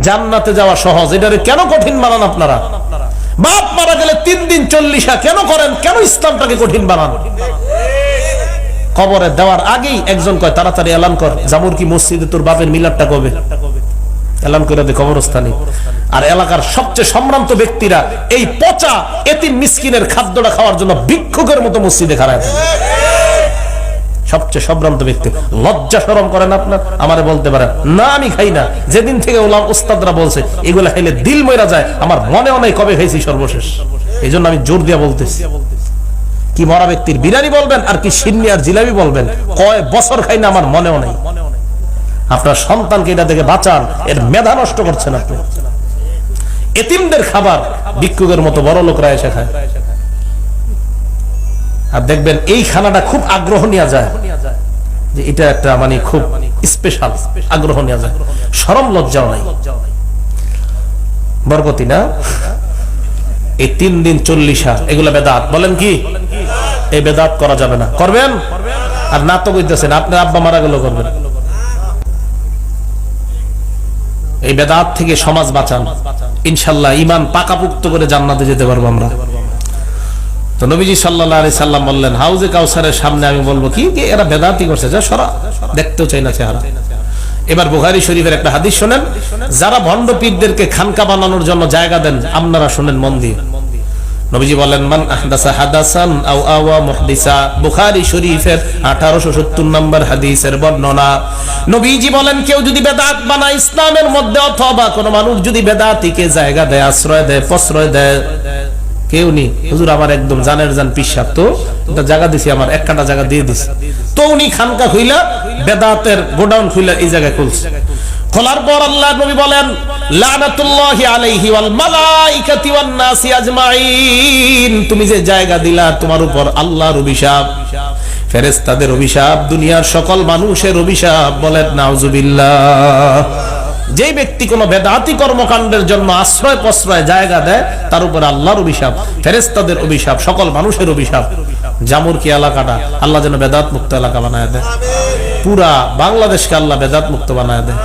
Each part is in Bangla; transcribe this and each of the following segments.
জান্নাতে যাওয়া সহজ, এটারে কেন কঠিন বানান আপনারা? বাপ মারা গেলে 3 দিন 40 কেন করেন? কেন ইসলামটাকে কঠিন বানান? কবরে দেওয়ার আগেই একজন কয় তাড়াতাড়ি এলান কর, জামুর কি মসজিদে তোর বাপের মিলাদটা কবে? এলান করে দে কবরস্থানে। আর এলাকার সবচেয়ে সম্ভ্রান্ত ব্যক্তিরা এই পচা এতিম মিসকিনের খাদ্যটা খাওয়ার জন্য ভিক্ষুকের মতো মসজিদে খাড়ায় থাকে। সবচেয়ে সম্ভ্রান্ত ব্যক্তি। লজ্জা শরম করেন আপনার? আমারে বলতে পারেন না আমি খাই না। যেদিন থেকে ওলামা উস্তাদরা বলছে এগুলা খাইলে দিল মইরা যায়, আমার মনেও নাই কবে খাইছি সর্বশেষ। এই জন্য আমি জোর দিয়া বলতেছি। কি মরা ব্যক্তির বিরিয়ানি বলবেন আর কি সিন্নি আর জিলাপি বলবেন, কয় বছর খাই না আমার মনেও নাই। আপনার সন্তানকে এটা থেকে বাঁচান, এর মেধা নষ্ট করছেন আপনি। এতিমদের খাবার ভিক্ষুকের মতো বড় লোকরা এসে খায়। আর দেখবেন এই খানাটা খুব আগ্রহ নিয়ে যায়, যে এটা একটা মানে খুব স্পেশাল, আগ্রহ নিয়ে যায়, শরম লজ্জাও নাই। বরকতি না? এই 3 দিন 40 এগুলো বেদাত। বলেন কি এই বেদাত করা যাবে না? করবেন? আর না তো কইতেছেন আপনার আব্বা মারা গেল করবেন। এই বেদাত থেকে সমাজ বাঁচান, ইনশাআল্লাহ ঈমান পাকাপোক্ত করে জান্নাতে যেতে পারবো আমরা। তো নবীজি সাল্লাল্লাহু আলাইহি সাল্লাম বললেন হাউজে কাউসারের সামনে আমি বলবো কি এরা বেদাতি করছে, যা সরা, দেখতেও চাই না চেহারা। এবার বুখারী শরীফের একটা হাদিস শুনেন, যারা ভণ্ড পীরদেরকে খানকা বানানোর জন্য জায়গা দেন, আপনারা শুনেন মন দিয়ে। নবীজি বলেন মান আহদাসা হাদাসান আও আওয়া মুহদিসা, বুখারী শরীফের 1870 নম্বর হাদিসের বর্ণনা। নবীজি বলেন কেউ যদি বেদাত বানায় ইসলামের মধ্যে, অথবা কোন মানুষ যদি বেদাতিকে জায়গা দেয়, আশ্রয় দেয়, প্রশ্রয় দেয়, কেউ নি হুজুর আমার একদম জানের জান পিসাব, তো এটা জায়গা দিছি, আমার এক কাটা জায়গা দিয়ে দিছি, তো উনি খানকা খুইলা বেদাতের গোডাউন খুইলা এই জায়গায় খুলছে। খোলার পর আল্লাহ নবী বলেন লানাতুল্লাহি আলাইহি ওয়াল মালাইকাতি ওয়ান নাসি আজমাইন, তুমি যে জায়গা দিলা তোমার উপর আল্লাহর অভিশাপ, ফেরেশতাদের অভিশাপ, দুনিয়ার সকল মানুষের অভিশাপ। বলেন নাউজুবিল্লাহ। যে ব্যক্তি কোন বেদাতি কর্মকাণ্ডের জন্য আশ্রয় প্রশ্রয় জায়গা দেয়, তার উপর আল্লাহর অভিশাপ, ফেরেশতাদের অভিশাপ, সকল মানুষের অভিশাপ। জামুর কি এলাকাটা আল্লাহ যেন বেদাত মুক্ত এলাকা বানায় দেয়, পুরা বাংলাদেশকে আল্লাহ বেদাত মুক্ত বানায় দেয়।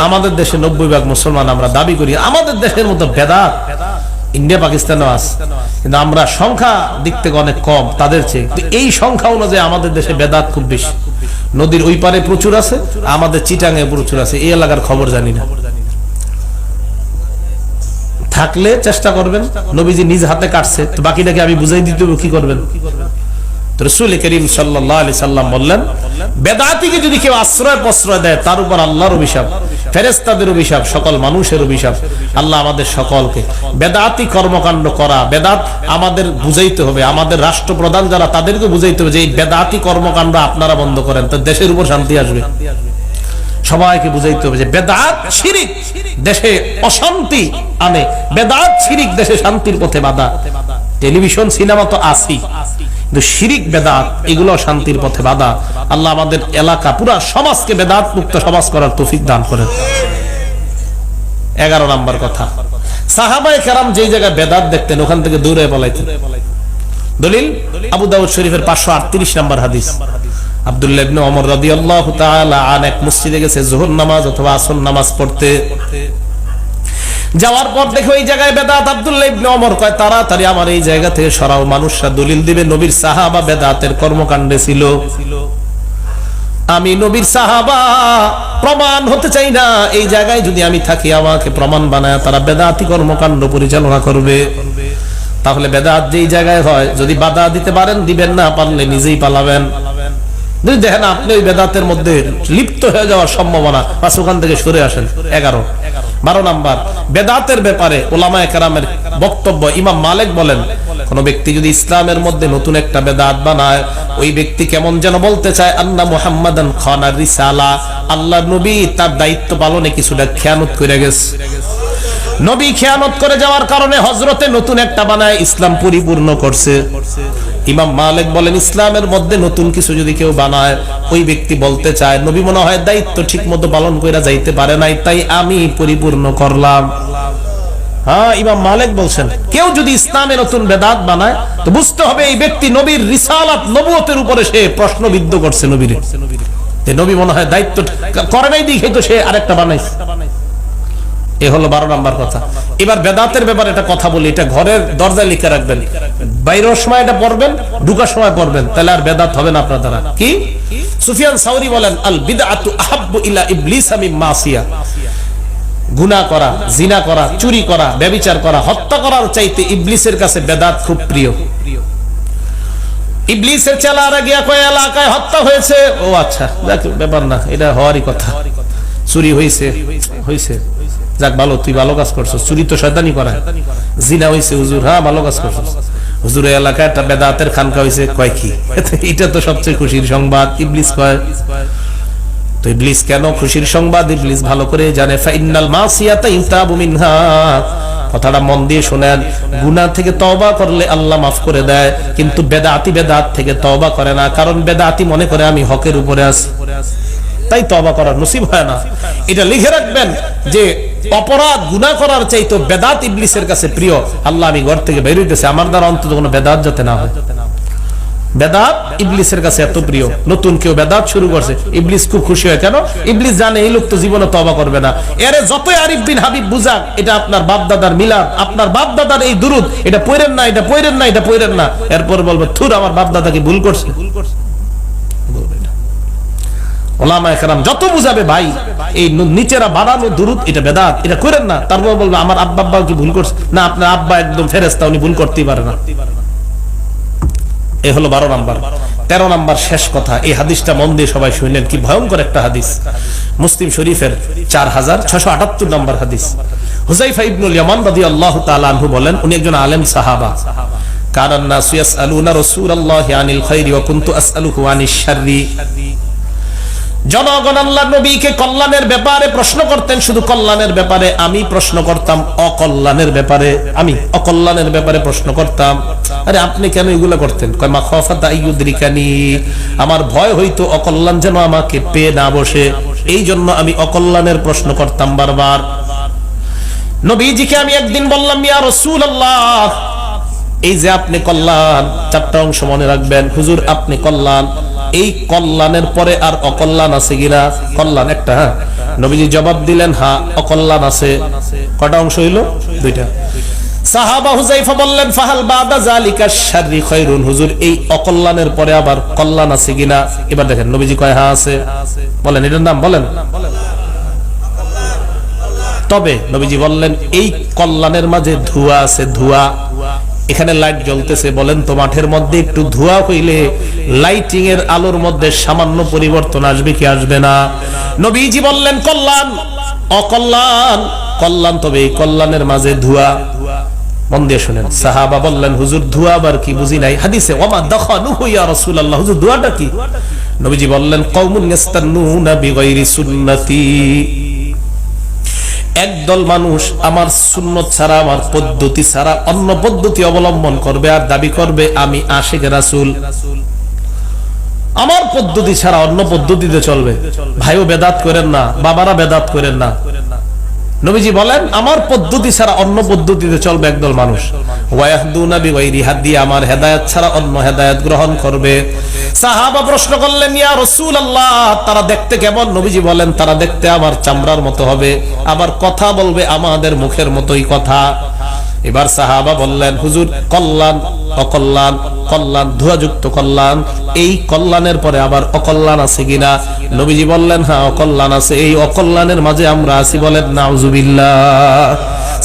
আমাদের দেশে 90% মুসলমান, আমরা দাবি করি আমাদের দেশের মতো বেদাত ইন্ডিয়া পাকিস্তানও আছে, কিন্তু আমরা সংখ্যা দিক থেকে অনেক কম তাদের চেয়ে। এই সংখ্যা অনুযায়ী আমাদের দেশে বেদাত খুব বেশি। নদীর ওই পারে প্রচুর আছে, আমাদের চিটাঙে প্রচুর আছে, এই এলাকার খবর জানি না। থাকলে চেষ্টা করবেন, নবীজি নিজ হাতে কাটছে, তো বাকিটাকে আমি বুঝাই দিতে কি করবেন? রাসূল করিম সাল্লাল্লাহু আলাইহি সাল্লাম বললেন বেদাতিকে যদি কেউ আশ্রয় প্রশ্রয় দেয়, তার উপর আল্লাহর অভিশাপ, ফেরেশতাদের অভিশাপ, সকল মানুষের অভিশাপ। আল্লাহ আমাদের সকলকে বেদাতি কর্মকাণ্ড করা, বেদাত আমাদের বুঝাইতে হবে, আমাদের রাষ্ট্রপ্রধান যারা তাদেরকে বুঝাইতে হবে যে এই বেদাতি কর্মকাণ্ড আপনারা বন্ধ করেন, তো দেশের উপর শান্তি আসবে। সবাইকে বুঝাইতে হবে যে বেদাত শিরিক দেশে অশান্তি আনে, বেদাত শিরিক দেশে শান্তির পথে বাধা। টেলিভিশন সিনেমা তো আসি, কিন্তু শিরিক বেদাত এগুলো শান্তির পথে বাধা। আল্লাহ আমাদের এলাকা পুরা সমাজকে বেদাত মুক্ত সমাজ করার তৌফিক দান করেন। 11 নম্বর কথা, সাহাবায়ে কেরাম যেই জায়গায় বেদাত দেখতেন ওখান থেকে দূরে পালাইতেন। দলিল আবু দাউদ শরীফের 538 নম্বর হাদিস। আব্দুল্লাহ ইবনে ওমর রাদিয়াল্লাহু তাআলা আন এক মসজিদে গেছে যোহর নামাজ অথবা আসর নামাজ পড়তে। যাওয়ার পর দেখো এই জায়গায় বেদাত। আব্দুল্লাহ ইবনে ওমর কয় তাড়াতাড়ি আমার এই জায়গা থেকে সরাও, মানুষরা দলিল দিবে নবীর সাহাবা বেদাতের কর্মকাণ্ডে ছিল। আমি নবীর সাহাবা প্রমাণ হতে চাই না, এই জায়গায় যদি আমি থাকি আমাকে প্রমাণ বানায় তারা বেদাতি কর্মকাণ্ড পরিচালনা করবে। তাহলে বেদাত যেই জায়গায় হয় যদি বাধা দিতে পারেন দিবেন, না পারলে নিজেই পালাবেন। যদি দেখেন আপনি ওই বেদাতের মধ্যে লিপ্ত হয়ে যাওয়ার সম্ভাবনা, বাস ওখান থেকে সরে আসেন। 12 নাম্বার বেদাতের ব্যাপারে উলামায়ে কেরামের বক্তব্য। ইমাম মালিক বলেন কোন ব্যক্তি যদি ইসলামের মধ্যে নতুন একটা বেদাত বানায়, ওই ব্যক্তি কেমন যেন বলতে চায় আন্না মুহাম্মাদান খানা রিসালা, আল্লাহ নবী তার দায়িত্ব পালনে কিছুটা খেয়ানত করে গেছে। নবী খেয়ানত করে যাওয়ার কারণে হযরতে নতুন একটা বানায় ইসলাম পরিপূর্ণ করছে। ইমাম মালিক বলেন ইসলামের মধ্যে নতুন কিছু যদি কেউ বানায়, ওই ব্যক্তি বলতে চায় নবী মনে হয় দায়িত্ব ঠিক মতো পালন কইরা যাইতে পারে নাই, তাই আমি পরিপূর্ণ করলাম। হ্যাঁ, ইমাম মালিক বলছেন কেউ যদি ইসলামে নতুন বেদাত বানায় তো বুঝতে হবে এই ব্যক্তি নবীর রিসালাত নবুয়তের উপরে সে প্রশ্নবিদ্ধ করছে নবীর। নবী মনে হয় দায়িত্ব করে নাই দেখে তো সে আরেকটা বানাইছে। এ হলো 12 নম্বর কথা। এবার বেদাতের ব্যাপারে একটা কথা বলি, এটা ঘরের দরজায় লিখে রাখবেন, বাইরের সময় এটা পড়বেন, ঢুকার সময় পড়বেন, তাহলে আর বেদাত হবে না আপনার দ্বারা। কি? সুফিয়ান সাউরি বলেন, আল বিদআতু আহাব্বু ইলা ইবলিস মিন মাসিয়া, গুনাহ করা, জিনা করা, চুরি করা, ব্যভিচার করা, হত্যা করার চাইতে ইবলিসের কাছে বেদাত খুব প্রিয়। ইবলিসের চেলারা গিয়া কয় এলাকায় হত্যা হয়েছে, ও আচ্ছা দেখ ব্যাপার না, এটা হওয়ারই কথা, চুরি হয়েছে হয়েছে, যাক ভালো, তুই ভালো কাজ করছিস, চুরি তো শয়তানি করা, জিনা হয়েছে হুজুর, হ্যাঁ ভালো কাজ করছিস, হুজুরের এলাকায় একটা বেদাতের খানকা হয়েছে, কয় কি, এটা তো সবচেয়ে খুশির সংবাদ। ইবলিস কয়, তো ইবলিস কেন খুশির সংবাদ? ইবলিস ভালো করে জানে, ফাইনাল মাসিয়াতা ইনতাবু মিনহা, কথাটা মন দিয়ে শুনেন, গুনাহ থেকে তওবা করলে আল্লাহ মাফ করে দেয়, কিন্তু বেদাত থেকে তওবা করে না, কারণ বেদাতি মনে করে আমি হকের উপরে আছি, তাই তওবা করার নসিব হয় না। এটা লিখে রাখবেন যে অপরাধ গুনাহ করার চাইতে বেদাত ইবলিসের কাছে প্রিয়। আল্লাহ আমি ঘর থেকে বের হইতেছি, আমার দ্বারা অন্তত কোনো বেদাত যাতে না হয়। বেদাত ইবলিসের কাছে এত প্রিয়, নতুন কেউ বেদাত শুরু করছে, ইবলিস খুব খুশি হয়। কেন? ইবলিস জানে এই লোক তো জীবনে তওবা করবে না, এরে যতই আরিফ বিন হাবিব বুঝাক, এটা আপনার বাপ দাদার মিলাদ, আপনার বাপ দাদার এই দুরুদ, এটা পড়েন না, এটা পড়েন না, এটা পড়েন না, এরপর বলবে থুর আমার বাপ দাদা কি ভুল করছে। ওলামায়ে কেরাম যত বুঝাবে, ভাই এই নিচেরা বানানো দুরুদ এটা বেদাত, এটা করেন না, তারপর বলবে আমার আব্বা কি ভুল করছে, না আপনার আব্বা একদম ফেরেশতা, উনি ভুল করতেই পারে না। এ হলো 12 নম্বর। 13 নম্বর শেষ কথা, এই হাদিসটা মন দিয়ে সবাই শুনলেন, কি ভয়ঙ্কর একটা হাদিস, মুসলিম শরীফের 4678 নম্বর হাদিস। হুযায়ফা ইবনুল ইয়ামান রাদিয়াল্লাহু তাআলা আনহু বলেন, উনি একজন আলেম সাহাবা, কানান নাসু ইয়াসআলুনা রাসূলুল্লাহি আনিল খায়রি ওয়া কুনতু আসআলুহু আনিশ শাররি, জনগণ আল্লাহর নবীকে কল্যাণের ব্যাপারে প্রশ্ন করতেন, শুধু কল্যাণের ব্যাপারে, আমি প্রশ্ন করতাম অকল্যাণের ব্যাপারে, আমি অকল্যাণের ব্যাপারে প্রশ্ন করতাম। আরে আপনি কেন এগুলো করতেন? কয় মা খাফাতা আইয়ুদরিকানি, আমার ভয় হইতো অকল্যাণ যেন আমাকে পেয়ে না বসে, এই জন্য আমি অকল্যাণের প্রশ্ন করতাম বারবার। নবীজিকে আমি একদিন বললাম, ইয়া রাসূলুল্লাহ, এই যে আপনি কল্যাণ, 4টা অংশ মনে রাখবেন, হুজুর আপনি কল্যাণ, এই কল্যাণের পরে আর অকল্যাণ আছে কিনা? কল্যাণ একটা, হ্যাঁ। নবীজি জবাব দিলেন, হ্যাঁ অকল্যাণ আছে। কটা অংশ হইল? 2টা। সাহাবা হুযায়ফা বললেন, ফাহাল বাদা যালিকা শাররি খায়রুন, হুজুর এই অকল্যাণের পরে আবার কল্যাণ আছে কিনা? এবার দেখেন নবীজি কয়, হ্যাঁ আছে। বলেন এটার নাম বলেন। তবে নবীজি বললেন, এই কল্যাণের মাঝে ধোঁয়া আছে, ধোঁয়া। এখানে লাইট জ্বলতেছে, বলেন তো মাঠের মধ্যে একটু ধোঁয়া হইলে লাইটিং এর আলোর মধ্যে সামান্য পরিবর্তন আসবে কি আসবে না? নবীজি বললেন কল্যাণ, অকল্যাণ, কল্যাণ, তবে এই কল্যাণের মাঝে ধোঁয়া। মন দিয়ে শুনেন, সাহাবা বললেন, হুজুর ধোঁয়া আবার কি? বুঝি নাই। হাদিসে ওমা দাখানুহু ইয়া রাসূলুল্লাহ, হুজুর ধোঁয়াটা কি? নবীজি বললেন, কওমুন ইস্তান্নুনা বিগাইরি সুন্নতি, একদল মানুষ আমার সুন্নত ছাড়া, আমার পদ্ধতি ছাড়া অন্য পদ্ধতি অবলম্বন করবে আর দাবি করবে আমি আশিক রাসূল, আমার পদ্ধতি ছাড়া অন্য পদ্ধতিতে চলবে। ভাইও বেদাত করেন না, বাবারা বেদাত করেন না। নবীজি বলেন, আমার পদ্ধতি ছাড়া অন্য পদ্ধতিতে চলবে একদল মানুষ, ওয়ায়াহদুনা বিগাইরি হাদি, আমার হেদায়েত ছাড়া অন্য হেদায়েত গ্রহণ করবে। সাহাবা প্রশ্ন করলেন, ইয়া রাসূলুল্লাহ, তারা দেখতে কেমন? নবীজি বলেন, তারা দেখতে আমার চামড়ার মতো হবে, আবার কথা বলবে আমাদের মুখের মতোই কথা। এবার সাহাবা বললেন, হুজুর কল্যাণ, অকল্যাণ, কল্যাণ, ধোঁয়াযুক্ত কল্যাণ, এই কল্যাণের পরে আবার অকল্যাণ আছে কিনা? নবীজি বললেন, হ্যাঁ অকল্যাণ আছে। এই অকল্যাণের মাঝে আমরা আছি, বলেন নাউজুবিল্লাহ।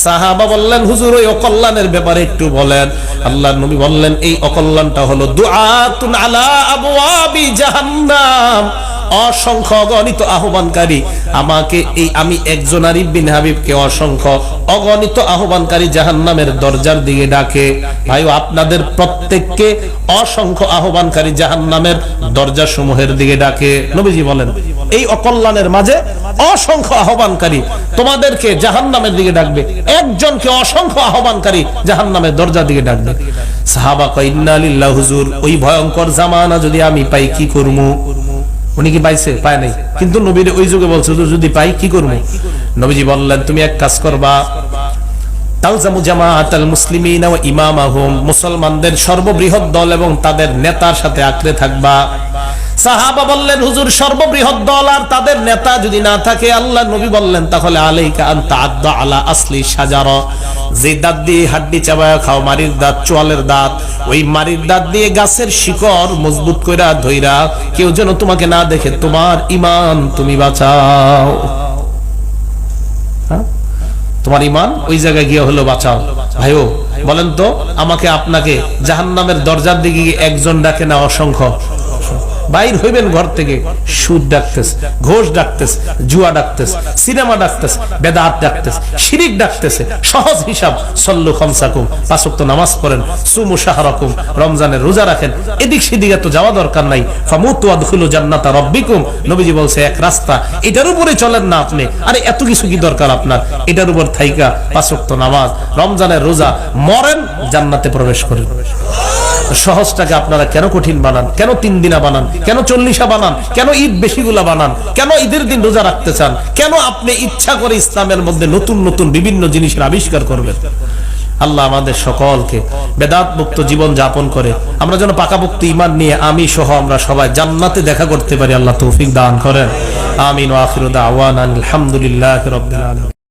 সাহাবা বললেন, হুজুর ওই অকল্যাণের ব্যাপারে একটু বলেন। আল্লাহর নবী বললেন, এই অকল্যাণটা হলো দুআতুন আলা আবওয়াবি জাহান্নাম, অসংখ্য অগণিত আহ্বানকারী আমাকে, এই আমি একজন আরিফ বিন হাবিবকে অসংখ্য অগণিত আহ্বানকারী জাহান্নামের দরজার দিকে ডাকে। ভাইও আপনাদের প্রত্যেককে অসংখ্য আহ্বানকারী জাহান্নামের দরজা সমূহের দিকে ডাকে। নবীজি বলেন, এই অকল্যাণের মাঝে অসংখ্য আহ্বানকারী তোমাদেরকে জাহান্নামের দিকে ডাকবে, একজনকে অসংখ্য আহ্বানকারী জাহান্নামের দরজার দিকে ডাকবে। সাহাবা কয়, ইন্না লিল্লাহি, হুজুর ওই ভয়ঙ্কর জামানা যদি আমি পাই কি করবো? উনি কি পাইছে? পায় নাই, কিন্তু নবীর ওই যুগে বলছে, যদি পাই কি করবো? নবীজি বললেন, তুমি এক কাজ করবা, তালজামু জামাআতাল মুসলিমিনা ওয়া ইমামাহুম, মুসলমানদের সর্ববৃহৎ দল এবং তাদের নেতার সাথে আঁকড়ে থাকবা। সাহাবা বললেন হুজুর সর্ববৃহৎ দল আর তাদের নেতা যদি না থাকে, আল্লাহ নবী বললেন তাহলে আলাইকা আন তাআদ্দা আলা আসলি শাজারা, যে দাঁত দিয়ে হাড্ডি চাবায়া খাও, মারির দাঁত, চোয়ালের দাঁত, ওই মারির দাঁত দিয়ে গাছের শিকড় মজবুত কইরা ধইরা কেউ যেন তোমাকে না দেখে, তোমার ঈমান তুমি বাঁচাও। তোমার ঈমান ওই জায়গায় গিয়ে হলো বাঁচাও। ভাইও বলেন তো, আমাকে আপনাকে জাহান্নামের দরজার দিকে একজন ডাকে না অসংখ্য? বাইর হইবেন ঘর থেকে, সুদ ডাকতেছে, ঘোষ ডাকতেছে, জুয়া ডাকতেছে, সিনেমা ডাকতেছে, বেদাত ডাকতেছে, শিরিক ডাকতেছে। সহজ হিসাব, সল্লু খামসাকুম, পাঁচ ওয়াক্ত নামাজ পড়েন, সুমু শাহরাকুম, রমজানের রোজা রাখেন, এদিক সেদিকে তো যাওয়া দরকার নাই। ফামুতু আদখুলু জান্নাতা রাব্বিকুম, নবীজি বলছে এক রাস্তা, এটার উপরে চলেন না আপনি। আরে এত কিছু কি দরকার আপনার? এটার উপর থাইকা পাঁচ ওয়াক্ত নামাজ, রমজানের রোজা, মরেন জান্নাতে প্রবেশ করেন। সহজটাকে আপনারা কেন কঠিন বানান? কেন 3 দিনা বানান? কেন 40 বানান? কেন ঈদ বেশিগুলা বানান? কেন ঈদের দিন রোজা রাখতে চান? কেন আপনি ইচ্ছা করে ইসলামের মধ্যে নতুন নতুন বিভিন্ন জিনিসের আবিষ্কার করবেন? আল্লাহ আমাদের সকলকে বেদাত মুক্ত জীবন যাপন করে আমরা যেন পাকাপোক্ত ঈমান নিয়ে আমি সহ আমরা সবাই জান্নাতে দেখা করতে পারি। আল্লাহ তৌফিক দান করেন। আমিন ওয়া আখিরু দাওয়ানা আলহামদুলিল্লাহি রাব্বিল আলামিন।